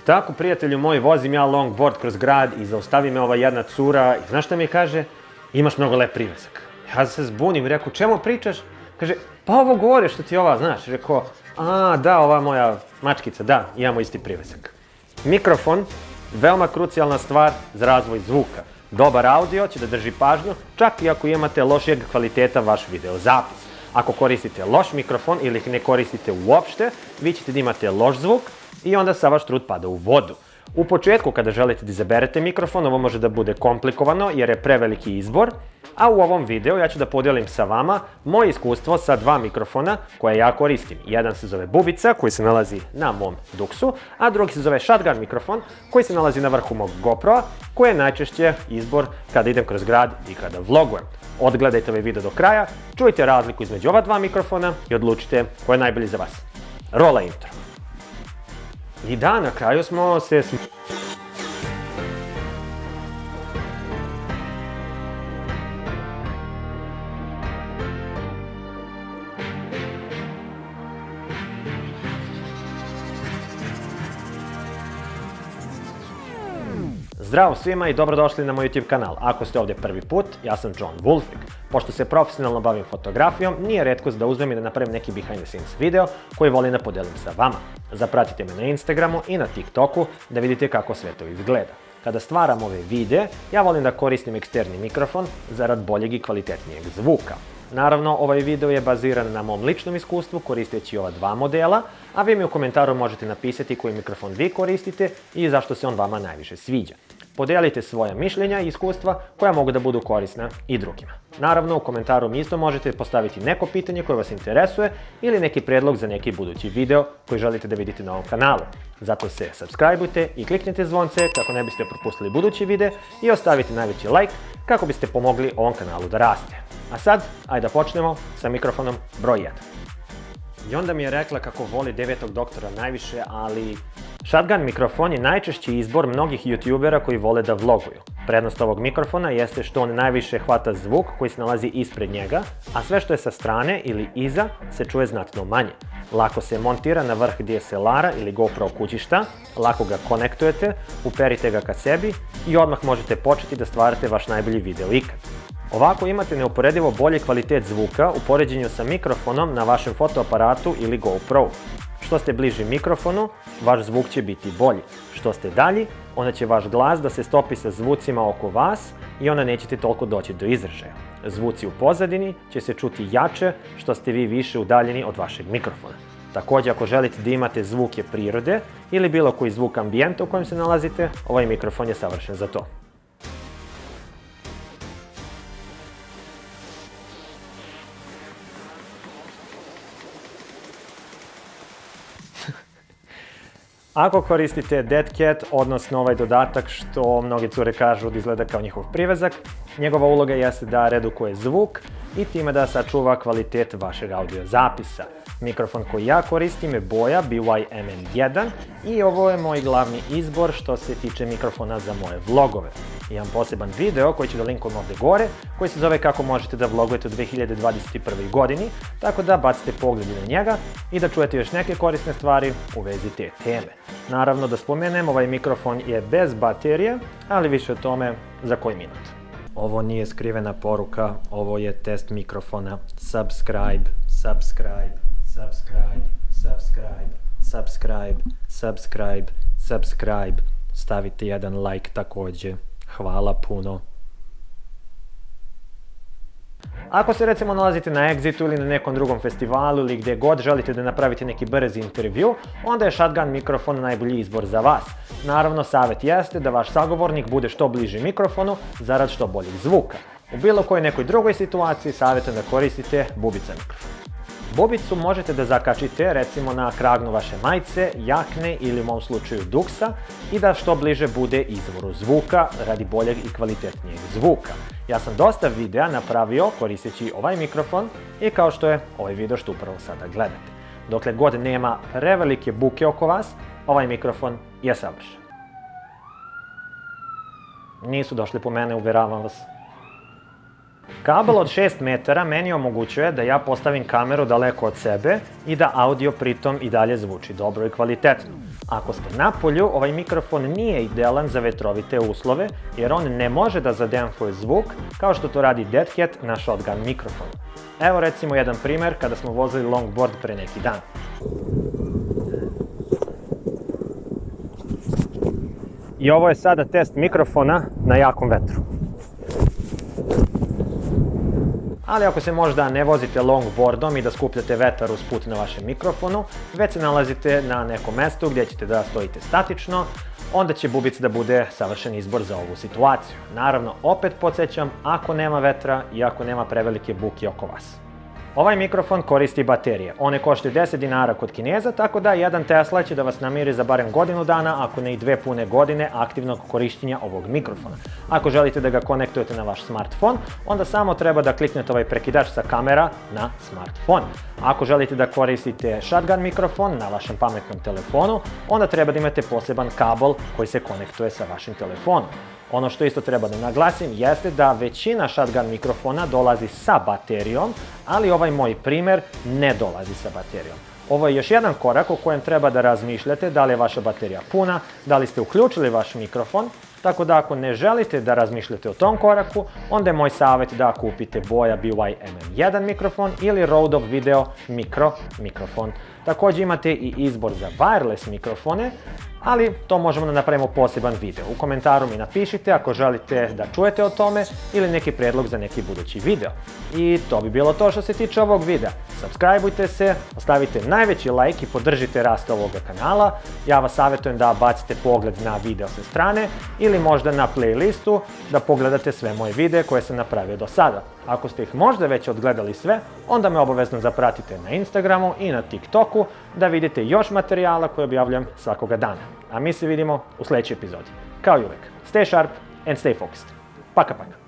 Tako, prijatelju moj, vozim ja longboard kroz grad i zaustavi me ova jedna cura i znaš šta mi kaže? Imaš mnogo lep privesak. Ja se zbunim i rekao, čemu pričaš? Kaže, pa ovo gore što ti ova, znaš. Rekao, da, ova moja mačkica, da, imamo isti privesak. Mikrofon, veoma krucijalna stvar za razvoj zvuka. Dobar audio će da drži pažnju, čak i ako imate lošijeg kvaliteta vaš videozapis. Ako koristite loš mikrofon ili ih ne koristite uopšte, vi ćete da imate loš zvuk i onda sav vaš trud pada u vodu. U početku, kada želite da izaberete mikrofon, ovo može da bude komplikovano jer je preveliki izbor, a u ovom videu ja ću da podelim sa vama moje iskustvo sa dva mikrofona koje ja koristim. Jedan se zove Bubica, koji se nalazi na mom Duxu, a drugi se zove Shotgun mikrofon, koji se nalazi na vrhu mog GoPro-a, koji je najčešće izbor kada idem kroz grad i kada vlogujem. Odgledajte ovaj video do kraja, čujte razliku između ova dva mikrofona i odlučite ko je najbolji za vas. Rola intro. I da, na kraju smo se... Zdravo svima i dobrodošli na moj YouTube kanal. Ako ste ovdje prvi put, ja sam John Wulfik. Pošto se profesionalno bavim fotografijom, nije retkost da uzmem i da napravim neki behind the scenes video koji volim da podelim sa vama. Zapratite me na Instagramu i na TikToku da vidite kako sve to izgleda. Kada stvaram ove videe, ja volim da koristim eksterni mikrofon zarad boljeg i kvalitetnijeg zvuka. Naravno, ovaj video je baziran na mom ličnom iskustvu koristeći ova dva modela, a vi mi u komentaru možete napisati koji mikrofon vi koristite i zašto se on vama najviše sviđa. Podelite svoja mišljenja i iskustva koja mogu da budu korisna i drugima. Naravno, u komentaru mi isto možete postaviti neko pitanje koje vas interesuje ili neki predlog za neki budući video koji želite da vidite na ovom kanalu. Zato se subscribeujte i kliknite zvonce kako ne biste propustili budući video i ostavite najveći like kako biste pomogli ovom kanalu da raste. A sad, ajde da počnemo sa mikrofonom broj 1. I onda mi je rekla kako voli 9. doktora najviše, ali Shotgun mikrofon je najčešći izbor mnogih youtubera koji vole da vloguju. Prednost ovog mikrofona jeste što on najviše hvata zvuk koji se nalazi ispred njega, a sve što je sa strane ili iza se čuje znatno manje. Lako se montira na vrh DSLR-a ili GoPro kućišta, lako ga konektujete, uperite ga ka sebi i odmah možete početi da stvarate vaš najbolji video ikad. Ovako imate neuporedivo bolji kvalitet zvuka u poređenju sa mikrofonom na vašem fotoaparatu ili GoPro. Što ste bliži mikrofonu, vaš zvuk će biti bolji. Što ste dalji, onda će vaš glas da se stopi sa zvucima oko vas i onda nećete toliko doći do izražaja. Zvuci u pozadini će se čuti jače što ste vi više udaljeni od vašeg mikrofona. Također, ako želite da imate zvuke prirode ili bilo koji zvuk ambijenta u kojem se nalazite, ovaj mikrofon je savršen za to. Ako koristite Dead Cat, odnosno ovaj dodatak što mnogi cure kažu da izgleda kao njihov privezak, njegova uloga jeste da redukuje zvuk i time da sačuva kvalitet vašeg audio zapisa. Mikrofon koji ja koristim je boja BY-MN1 i ovo je moj glavni izbor što se tiče mikrofona za moje vlogove. Imam poseban video koji ću da linkujem ovdje gore, koji se zove kako možete da vlogujete u 2021. godini, tako da bacite pogled na njega i da čujete još neke korisne stvari u vezi te teme. Naravno da spomenem, ovaj mikrofon je bez baterije, ali više o tome za koji minut. Ovo nije skrivena poruka, ovo je test mikrofona. Subscribe, subscribe, subscribe, subscribe, subscribe, subscribe, subscribe. Stavite jedan like također. Hvala puno. Ako se recimo nalazite na Exitu ili na nekom drugom festivalu ili gdje god želite da napravite neki brzi intervju, onda je Shotgun mikrofon najbolji izbor za vas. Naravno, savjet jeste da vaš sagovornik bude što bliži mikrofonu zarad što boljeg zvuka. U bilo kojoj nekoj drugoj situaciji savjetujem da koristite Bubica mikrofon. Bubicu možete da zakačite recimo na kragnu vaše majice, jakne ili u mom slučaju Duxa i da što bliže bude izvoru zvuka radi boljeg i kvalitetnijeg zvuka. Ja sam dosta videa napravio koristeći ovaj mikrofon i kao što je ovaj video što upravo sada gledate. Dokle god nema prevelike buke oko vas, ovaj mikrofon je savršen. Nisu došli po mene, uveravam vas. Kabel od 6 metara meni omogućuje da ja postavim kameru daleko od sebe i da audio pritom i dalje zvuči dobro i kvalitetno. Ako ste na polju, ovaj mikrofon nije idealan za vetrovite uslove jer on ne može da zademfuje zvuk kao što to radi Dead Cat na shotgun mikrofonu. Evo recimo jedan primer kada smo vozili longboard pre neki dan. I ovo je sada test mikrofona na jakom vetru. Ali ako se možda ne vozite longboardom i da skupljate vetar uz put na vašem mikrofonu, već se nalazite na nekom mestu gdje ćete da stojite statično, onda će bubic da bude savršen izbor za ovu situaciju. Naravno, opet podsjećam, ako nema vetra i ako nema prevelike buke oko vas. Ovaj mikrofon koristi baterije. One koštaju 10 dinara kod Kineza, tako da 1 Tesla će da vas namiri za barem godinu dana, ako ne i 2 pune godine aktivnog korištenja ovog mikrofona. Ako želite da ga konektujete na vaš smartfon, onda samo treba da kliknete ovaj prekidač sa kamera na smartfon. Ako želite da koristite shotgun mikrofon na vašem pametnom telefonu, onda treba da imate poseban kabel koji se konektuje sa vašim telefonom. Ono što isto treba da naglasim jeste da većina shotgun mikrofona dolazi sa baterijom, ali ovaj moj primer ne dolazi sa baterijom. Ovo je još jedan korak o kojem treba da razmišljate da li je vaša baterija puna, da li ste uključili vaš mikrofon, tako da ako ne želite da razmišljate o tom koraku, onda je moj savjet da kupite Boya BY-MM1 mikrofon ili Rode Video Micro mikrofon. Također imate i izbor za wireless mikrofone, ali to možemo da napravimo poseban video. U komentaru mi napišite ako želite da čujete o tome ili neki prijedlog za neki budući video. I to bi bilo to što se tiče ovog videa. Subscribeujte se, ostavite najveći like i podržite rast ovoga kanala. Ja vas savjetujem da bacite pogled na video sa strane ili možda na playlistu da pogledate sve moje videe koje sam napravio do sada. Ako ste ih možda već odgledali sve, onda me obavezno zapratite na Instagramu i na TikToku da vidite još materijala koje objavljam svakoga dana. A mi se vidimo u sljedećoj epizodi. Kao i uvek, stay sharp and stay focused. Paka paka.